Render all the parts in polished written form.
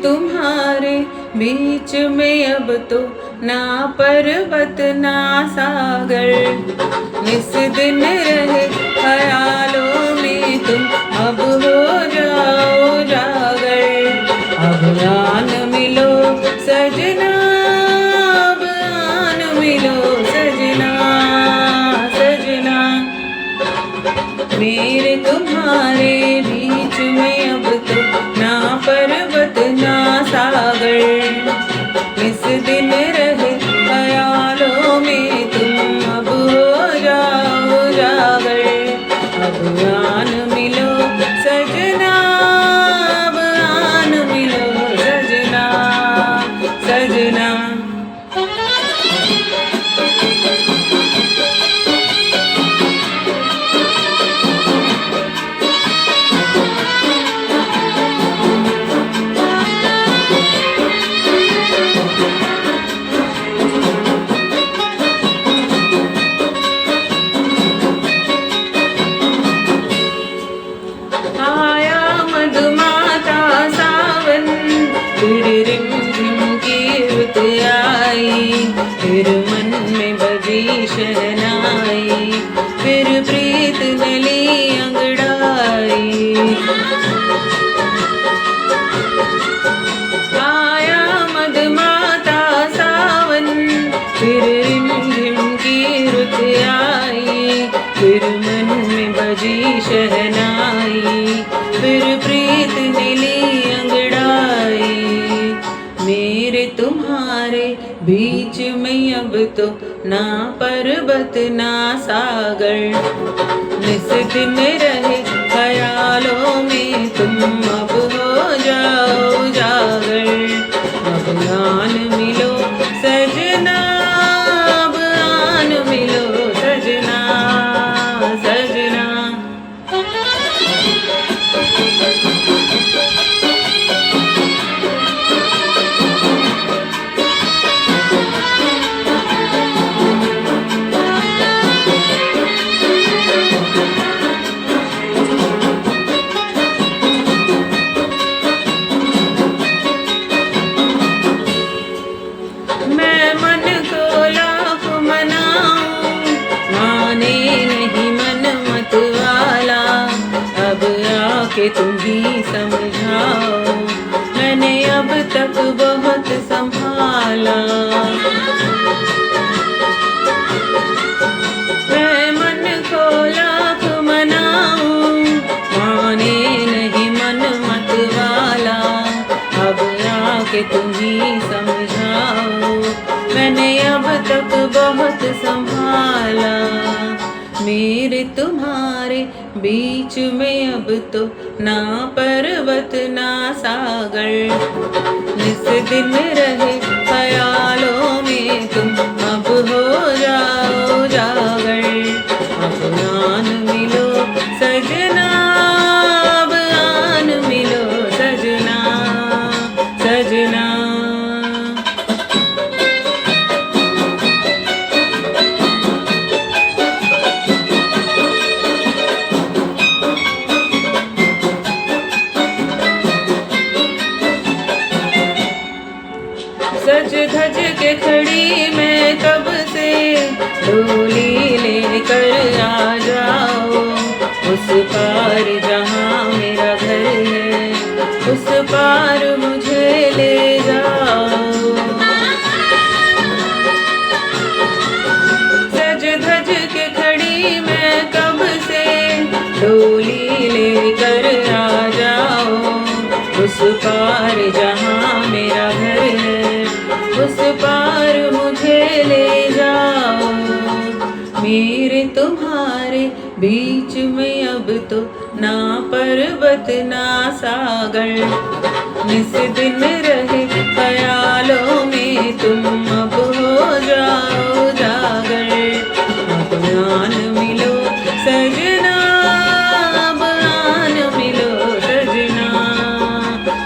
तुम्हारे बीच में अब तो ना पर्वत ना सागर, निस दिन रहे ख्यालों में तुम अब हो जाओ जागर। अब आन मिलो सजना, अब आन मिलो सजना सजना। मेरे तुम्हारे बीच में अब तो ना पर्वत ना सागर, इस दिन रहे ख्यालों में तुम अब हो जाओ जागर। अब आन मिलो सजना, अब आन मिलो सजना सजना। आया मधुमाता सावन, फिर रिमझिम की रुत आई, फिर मन में बजी शहनाई, फिर प्रीत नली अंगड़ाई। आया मधुमाता सावन, फिर रिमझिम की रुत आई, फिर मन में बजी शहनाई, फिर प्रीत नीली अंगड़ाई। मेरे तुम्हारे बीच में अब तो ना पर्वत ना सागर, निस दिन रहे ख्यालों में तुम अब हो जाओ जागर। अब आन मिलो सजना, अब आन मिलो सजना सजना। मैं मन को लाख मनाऊं, माने नहीं मन मत वाला, अब आके तुम ही समझाओ, मैंने अब तक बहुत संभाला। मैं मन को लाख मनाऊं, माने नहीं मन मत वाला, अब आके तुम ही समझाओ, मैंने अब तक बहुत संभाला। मेरे तुम्हारे बीच में अब तो ना पर्वत ना सागर, निस दिन रहे ख्यालों में तुम अब हो जाओ जागर। अब आन मिलो सजना, अब आन मिलो सजना सजना। सज धज के खड़ी मैं कब से, डोली लेकर आ जाओ, उस पार जहाँ मेरा घर है, उस पार मुझे ले जाओ। सज धज के खड़ी मैं कब से, डोली लेकर आ जाओ, उस पार जहाँ मेरा घर है, उस पार मुझे ले जाओ। मेरे तुम्हारे बीच में अब तो ना पर्वत ना सागर, निस दिन रहे ख्यालों में तुम अब हो जाओ जागर। अब आन मिलो सजना, अब आन मिलो सजना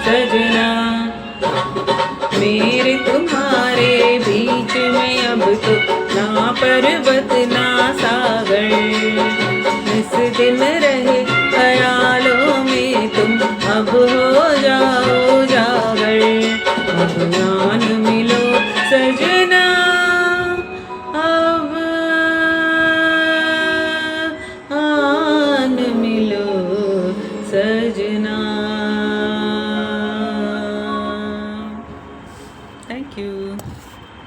सजना। मेरे तुम्हारे बीच में अब तो ना पर्वत ना सागर, इस दिन रहे ख्यालों में तुम अब हो जाओ जागर। ना